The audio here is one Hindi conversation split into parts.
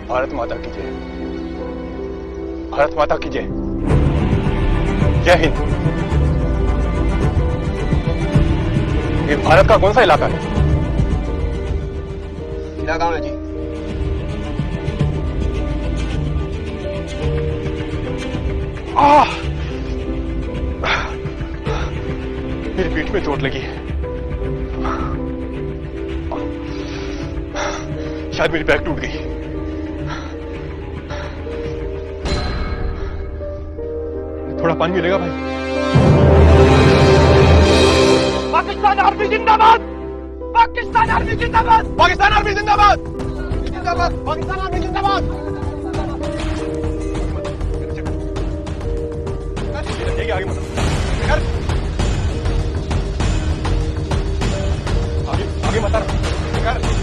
भारत माता की जय। भारत माता की जय। जय हिंद। ये भारत का कौन सा इलाका है? इलाका में जी मेरी पीठ में चोट लगी है। शायद मेरी बैक टूट गई। थोड़ा पानी मिलेगा भाई? पाकिस्तान आर्मी जिंदाबाद। पाकिस्तान आर्मी जिंदाबाद। पाकिस्तान आर्मी जिंदाबाद। जिंदाबाद। पाकिस्तान आर्मी जिंदाबाद। आगे मत आगे मत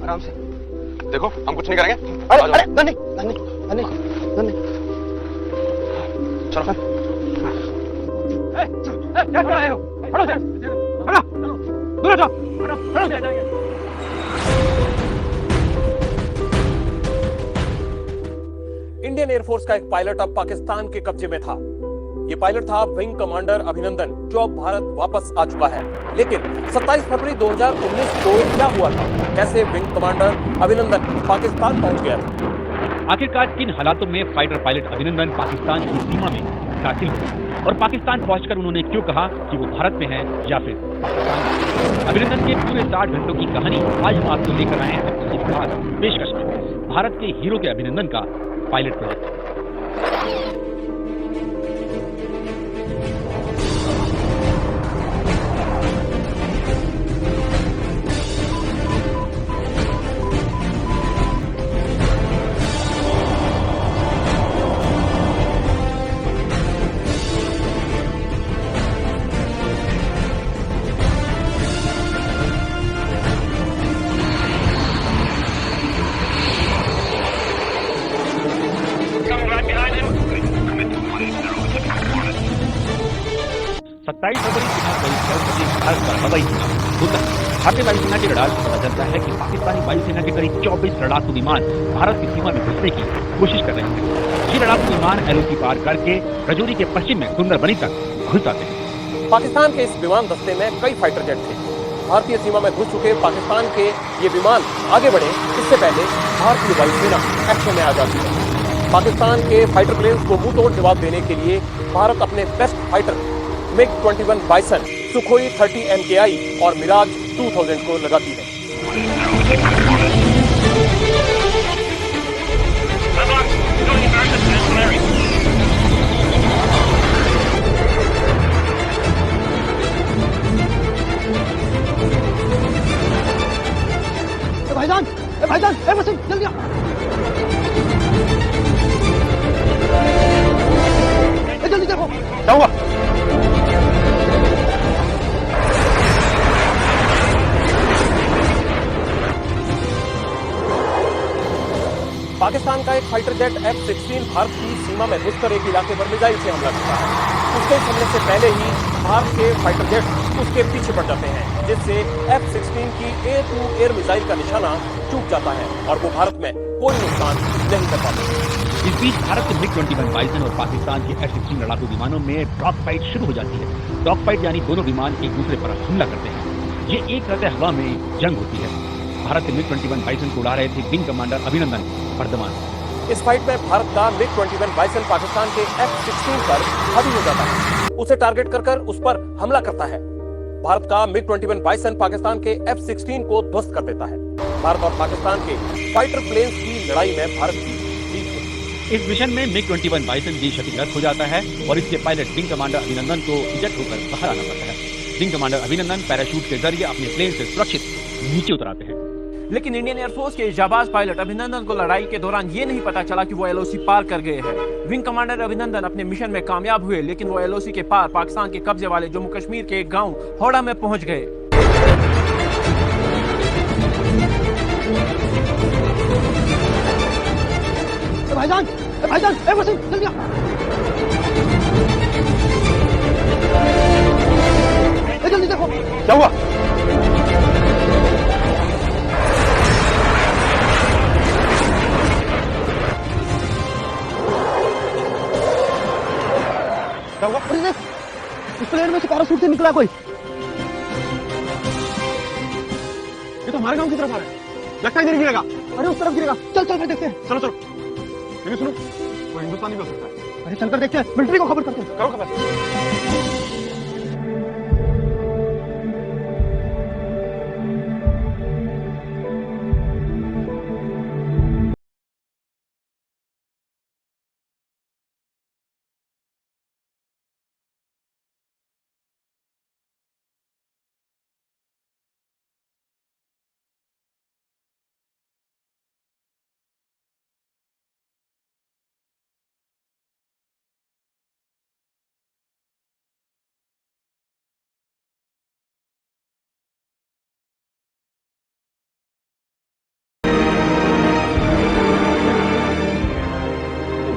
आराम से देखो, हम कुछ नहीं करेंगे। अरे अरे नहीं नहीं नहीं नहीं चलो। क्या कर रहे हो? हटो से, हटो, दूर हटो, हटो से। इंडियन एयरफोर्स का एक पायलट अब पाकिस्तान के कब्जे में था। ये पायलट था विंग कमांडर अभिनंदन, जो अब भारत वापस आ चुका है। लेकिन 27 फरवरी 2019 को क्या हुआ था? कैसे विंग कमांडर अभिनंदन पाकिस्तान पहुंच गया था? आखिरकार किन हालातों में फाइटर पायलट अभिनंदन पाकिस्तान की सीमा में दाखिल हुए और पाकिस्तान पहुंचकर उन्होंने क्यों कहा कि वो भारत में हैं या फिर पाकिस्तान? अभिनंदन के पूरे 60 घंटों की कहानी आज हम आपको लेकर आए हैं अपनी खास पेशकश में भारत के हीरो के अभिनंदन का पायलट प्रोजेक्ट। भारतीय वायुसेना के रडार से पता चलता है कि पाकिस्तानी वायुसेना के करीब 24 लड़ाकू विमान भारत की सीमा में घुसने की कोशिश कर रहे हैं। ये लड़ाकू विमान एलओसी पार करके रजौरी के पश्चिम में सुंदरबनी तक घुस आते हैं। पाकिस्तान के इस विमान दस्ते में कई फाइटर जेट थे। भारतीय सीमा में घुस चुके पाकिस्तान के ये विमान आगे बढ़े इससे पहले भारतीय वायुसेना एक्शन में आ जाती है। पाकिस्तान के फाइटर प्लेन्स को मुंह तोड़ जवाब देने के लिए भारत अपने best fighter MiG-21 bison, Sukhoi 30 MKI और मिराज 2000 को लगाती है। भाईजान, वसीम, जल्दी आओ। जल्दी देखो, क्या हुआ? पाकिस्तान का एक फाइटर जेट F-16 भारत की सीमा में घुसकर एक इलाके पर मिसाइल से हमला करता है। उसके हमले से पहले ही भारत के फाइटर जेट उसके पीछे पड़ जाते हैं, जिससे F-16 की A2 एयर मिसाइल का निशाना चूक जाता है और वो भारत में कोई नुकसान नहीं कर पाते। इस बीच भारत के MiG-21 बाइसन और पाकिस्तान के F-16 लड़ाकू विमानों में डॉग फाइट शुरू हो जाती है। डॉग फाइट यानी दोनों विमान एक दूसरे पर हमला करते हैं। ये एक तरह से हवा में जंग होती है। भारत के MiG-21 बाइसन को उड़ा रहे थे विंग कमांडर अभिनंदन वर्धमान। इस फाइट में भारत का MiG-21 बाइसन पाकिस्तान के F-16 पर हावी हो जाता है, उसे टारगेट कर उस पर हमला करता है। भारत का MiG-21 बाइसन पाकिस्तान के F-16 को ध्वस्त कर देता है। भारत और पाकिस्तान के फाइटर प्लेन्स की लड़ाई में भारत की जीत हुई। इस मिशन में MiG-21 बाइसन भी क्षतिग्रस्त हो जाता है और इसके पायलट विंग कमांडर अभिनंदन को इजेक्ट होकर बाहर आना पड़ता है। विंग कमांडर अभिनंदन पैराशूट के जरिए अपने प्लेन से सुरक्षित नीचे उतराते हैं। लेकिन इंडियन एयरफोर्स के जाबाज पायलट अभिनंदन को लड़ाई के दौरान ये नहीं पता चला कि वो एलओसी पार कर गए हैं। विंग कमांडर अभिनंदन अपने मिशन में कामयाब हुए, लेकिन वो एलओसी के पार पाकिस्तान के कब्जे वाले जम्मू कश्मीर के एक गांव होड़ा में पहुंच गए। भाईजान, भाईजान, वसीम, जल्दी आ। जल्दी देखो क्या हुआ? क्या हुआ? अरे देख, इस प्लेन में से पैराशूट से निकला कोई। ये तो हमारे गांव की तरफ आ रहा है, लगता है इधर गिरेगा। अरे उस तरफ गिरेगा, चल चल देखते हैं। चलो चलो, लेकिन सुनो, वो हिंदुस्तानी भी हो सकता है। अरे चलकर देखते हैं, मिलिट्री को खबर करते हैं। करो खबर।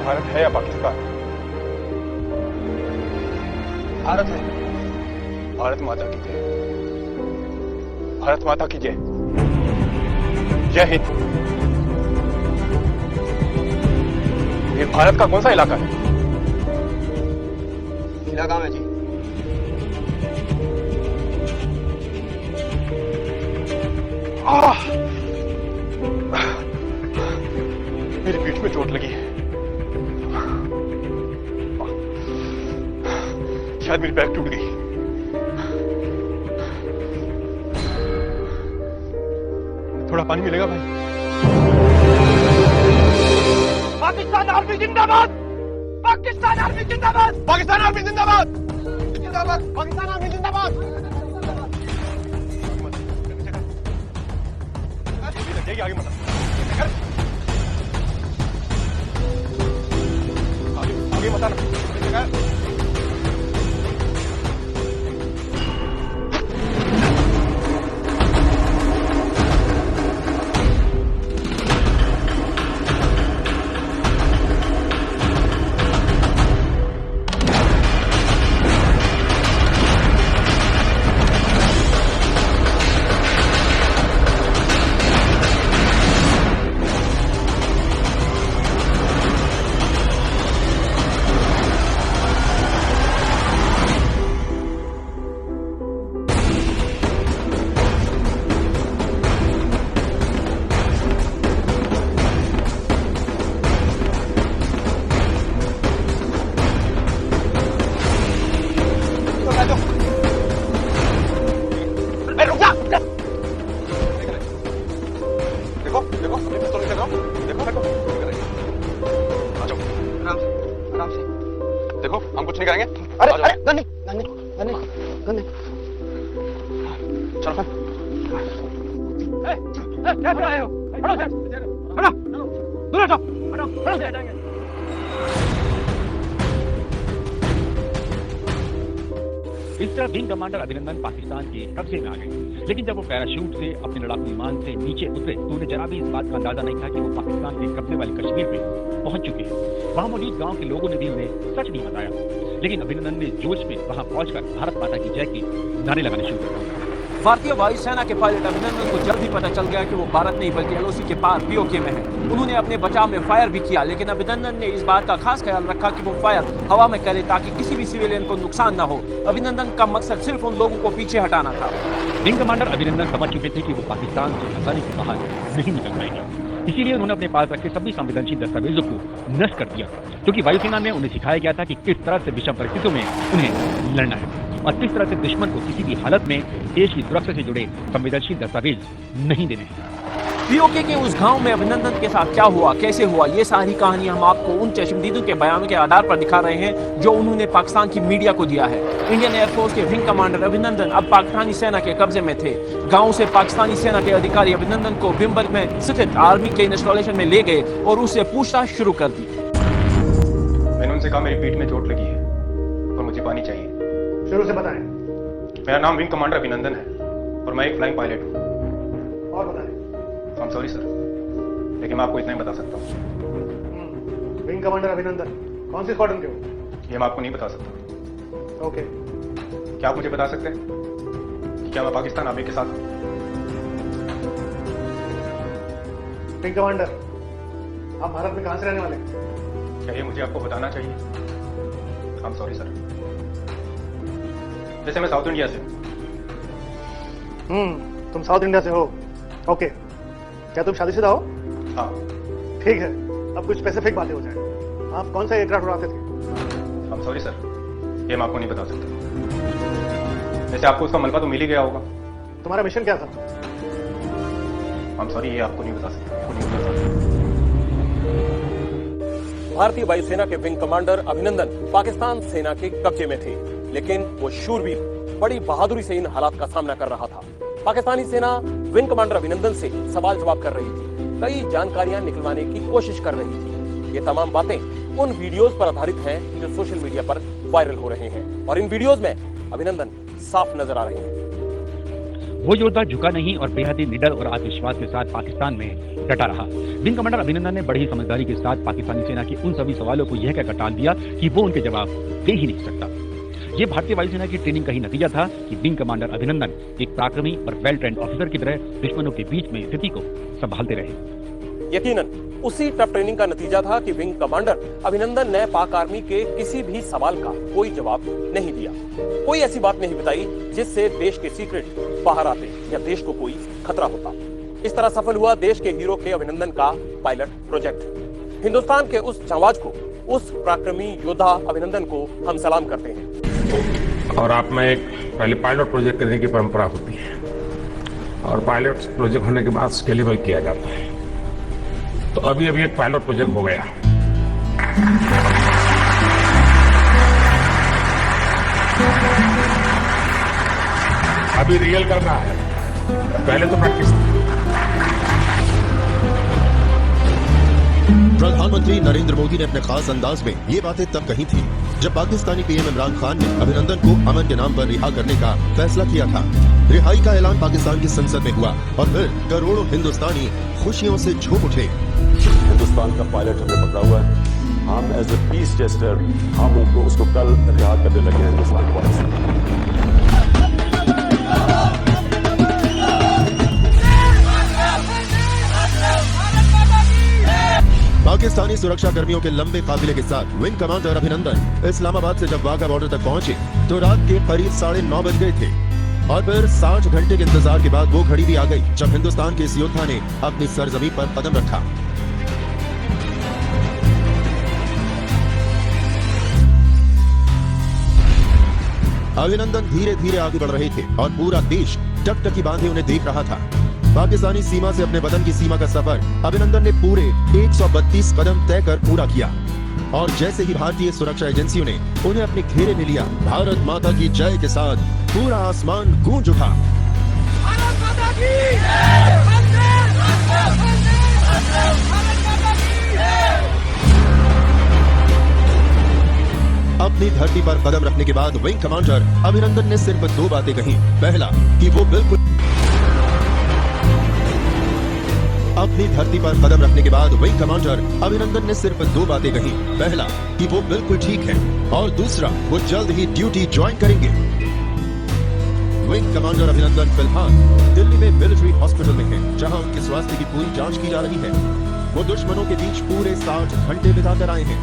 भारत है या पाकिस्तान? भारत है। भारत माता की जय। भारत माता की जय। जय हिंद। ये भारत का कौन सा इलाका है? इलाका में जी। मेरी पीठ में चोट लगी है, शायद मेरी बैक टूट गई। थोड़ा पानी मिलेगा भाई? पाकिस्तान आर्मी जिंदाबाद! पाकिस्तान आर्मी जिंदाबाद! पाकिस्तान आर्मी जिंदाबाद! जिंदाबाद! पाकिस्तान आर्मी जिंदाबाद! आगे मत आगे मत आना। देखो हम कुछ नहीं करेंगे। अरे अरे गन्ने गन्ने गन्ने गन्ने चलो क्या कर रहे हो? हटो से, हटो, दूर हटो, हटो, हटो से हटाएंगे। इस तरह विंग कमांडर अभिनंदन पाकिस्तान के कब्जे में आ गए, लेकिन जब वो पैराशूट से अपने लड़ाकू विमान से नीचे उतरे तो उन्हें जरा भी इस बात का अंदाजा नहीं था कि वो पाकिस्तान के कब्जे वाले कश्मीर पे पहुंच चुके हैं। वहां मौजूद गांव के लोगों ने भी उन्हें सच नहीं बताया, लेकिन अभिनंदन ने जोश में वहां पहुंचकर भारत माता की जय के नारे लगाने शुरू कर दिए। भारतीय वायुसेना के पायलट अभिनंदन को जल्द ही पता चल गया कि वो भारत नहीं बल्कि एलओसी के पार पीओके में है। उन्होंने अपने बचाव में फायर भी किया, लेकिन अभिनंदन ने इस बात का खास ख्याल रखा कि वो फायर हवा में करे ताकि किसी भी सिविलियन को नुकसान न हो। अभिनंदन का मकसद सिर्फ उन लोगों को पीछे हटाना था। विंग कमांडर अभिनंदन समझ चुके थे कि वो पाकिस्तान से आसानी से बाहर नहीं निकल पाएंगे, इसीलिए उन्होंने अपने पास रखे सभी संवेदनशील दस्तावेजों को नष्ट कर दिया, क्योंकि वायुसेना में उन्हें सिखाया गया था कि किस तरह से विषम परिस्थितियों में उन्हें लड़ना है और किस तरह से दुश्मन को किसी भी हालत में देश की सुरक्षा से जुड़े संवेदनशील दस्तावेज नहीं देने हैं। पीओके के उस गांव में अभिनंदन के साथ क्या हुआ, कैसे हुआ, ये सारी कहानी हम आपको उन चश्मदीदों के बयानों के आधार पर दिखा रहे हैं जो उन्होंने पाकिस्तान की मीडिया को दिया है। इंडियन एयरफोर्स के विंग कमांडर अभिनंदन अब पाकिस्तानी सेना के कब्जे में थे। गांव से पाकिस्तानी सेना के अधिकारी अभिनंदन को बिम्बल में स्थित आर्मी के इंस्टॉलेशन में ले गए और उससे पूछताछ शुरू कर दी। मैंने उनसे कहा मेरी पीठ में चोट लगी है और मुझे पानी चाहिए। शुरू से बताएं। मेरा नाम विंग कमांडर अभिनंदन है और मैं एक फ्लाइंग पायलट हूँ। और बताएं। आई एम सॉरी सर, लेकिन मैं आपको इतना ही बता सकता हूँ। विंग कमांडर अभिनंदन कौन सी स्क्वाड्रन के हो? ये मैं आपको नहीं बता सकता। ओके। क्या आप मुझे बता सकते हैं कि क्या मैं पाकिस्तान आर्मी के साथ हूँ? विंग कमांडर, आप भारत में कहां से रहने वाले? क्या ये मुझे आपको बताना चाहिए? I am sorry sir. जैसे मैं साउथ इंडिया से हूँ। तुम साउथ इंडिया से हो? ओके। क्या तुम शादीशुदा हो? हाँ। ठीक है, अब कुछ स्पेसिफिक बातें हो जाए। आप कौन सा एयरक्राफ्ट उड़ाते थे? आई एम सॉरी सर, ये मैं आपको नहीं बता सकता। जैसे आपको उसका मलबा तो मिल ही गया होगा। तुम्हारा मिशन क्या था? आई एम सॉरी, ये आपको नहीं बता सकता। भारतीय वायुसेना के विंग कमांडर अभिनंदन पाकिस्तान सेना के कब्जे में थे, लेकिन वो शूरवीर बड़ी बहादुरी से इन हालात का सामना कर रहा था। पाकिस्तानी सेना विंग कमांडर अभिनंदन से सवाल जवाब कर रही थी, कई जानकारियां निकलवाने की कोशिश कर रही थी। ये तमाम बातें उन वीडियोस पर आधारित हैं जो सोशल मीडिया पर वायरल हो रहे हैं और इन वीडियोस में अभिनंदन साफ नजर आ रहे हैं। वो योद्धा झुका नहीं और बेहद ही निडर और आत्मविश्वास के साथ पाकिस्तान में डटा रहा। विंग कमांडर अभिनंदन ने बड़ी ही समझदारी के साथ पाकिस्तानी सेना के उन सभी सवालों को यह कहकर टाल दिया कि वो उनके जवाब दे ही नहीं सकता। ये भारतीय वायुसेना की ट्रेनिंग का ही नतीजा था कि विंग कमांडर अभिनंदन एक पराक्रमी और वेल ट्रेंड ऑफिसर की तरह दुश्मनों के बीच में स्थिति को संभालते रहे। यकीनन उसी टफ ट्रेनिंग का नतीजा था कि विंग कमांडर अभिनंदन ने पाक आर्मी के किसी भी सवाल का कोई जवाब नहीं दिया, कोई ऐसी बात नहीं बताई जिससे देश के सीक्रेट बाहर आते या देश को कोई खतरा होता। इस तरह सफल हुआ देश के हीरो के अभिनंदन का पायलट प्रोजेक्ट। हिंदुस्तान के उस जांबाज को, उस पराक्रमी योद्धा अभिनंदन को हम सलाम करते हैं। और आप में एक पहले पायलट प्रोजेक्ट करने की परंपरा होती है और पायलट प्रोजेक्ट होने के बाद स्केलेबल किया जाता है। तो अभी एक पायलट प्रोजेक्ट हो गया। अभी रियल करना है, पहले तो प्रैक्टिस। प्रधानमंत्री नरेंद्र मोदी ने अपने खास अंदाज में ये बातें तब कही थी जब पाकिस्तानी पीएम इमरान खान ने अभिनंदन को अमन के नाम पर रिहा करने का फैसला किया था। रिहाई का ऐलान पाकिस्तान की संसद में हुआ और फिर करोड़ों हिंदुस्तानी खुशियों से झूम उठे। हिंदुस्तान का पायलट हमने पकड़ा हुआ है। हम एज ए पीस जेस्टर हम उसको कल रिहा करने लगे हैं हिंदुस्तान को। पाकिस्तानी सुरक्षा कर्मियों के लंबे काफिले के साथ विंग कमांडर अभिनंदन इस्लामाबाद से जब वाघा बॉर्डर तक पहुंचे तो रात के करीब 9:30 बज गए थे और फिर 60 घंटे के इंतजार के बाद वो घड़ी भी आ गई जब हिंदुस्तान के इस योद्धा ने अपनी सरजमीं पर कदम रखा। अभिनंदन धीरे धीरे आगे बढ़ रहे थे और पूरा देश टकटकी बांधे उन्हें देख रहा था। पाकिस्तानी सीमा से अपने वतन की सीमा का सफर अभिनंदन ने पूरे 132 कदम तय कर पूरा किया और जैसे ही भारतीय सुरक्षा एजेंसियों ने उन्हें अपने घेरे में लिया, भारत माता की जय के साथ पूरा आसमान गूंज उठा। अपनी धरती पर कदम रखने के बाद विंग कमांडर अभिनंदन ने सिर्फ 2 बातें कही। पहला कि वो बिल्कुल अपनी धरती पर कदम रखने के बाद विंग कमांडर अभिनंदन ने सिर्फ 2 बातें कही। पहला कि वो बिल्कुल ठीक है और दूसरा वो जल्द ही ड्यूटी ज्वाइन करेंगे। विंग कमांडर अभिनंदन फिलहाल दिल्ली में मिलिट्री हॉस्पिटल में है जहां उनके स्वास्थ्य की पूरी जांच की जा रही है। वो दुश्मनों के बीच पूरे 60 घंटे बिताकर आए हैं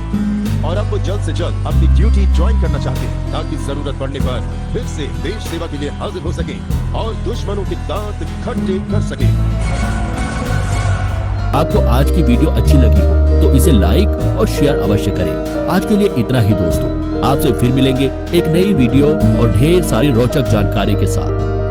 और अब वो जल्द से जल्द अपनी ड्यूटी ज्वाइन करना चाहते हैं ताकि जरूरत पड़ने पर फिर से देश सेवा के लिए हाजिर हो सके और दुश्मनों के दांत खट्टे कर सके। आपको आज की वीडियो अच्छी लगी हो तो इसे लाइक और शेयर अवश्य करें। आज के लिए इतना ही दोस्तों, आपसे फिर मिलेंगे एक नई वीडियो और ढेर सारी रोचक जानकारी के साथ।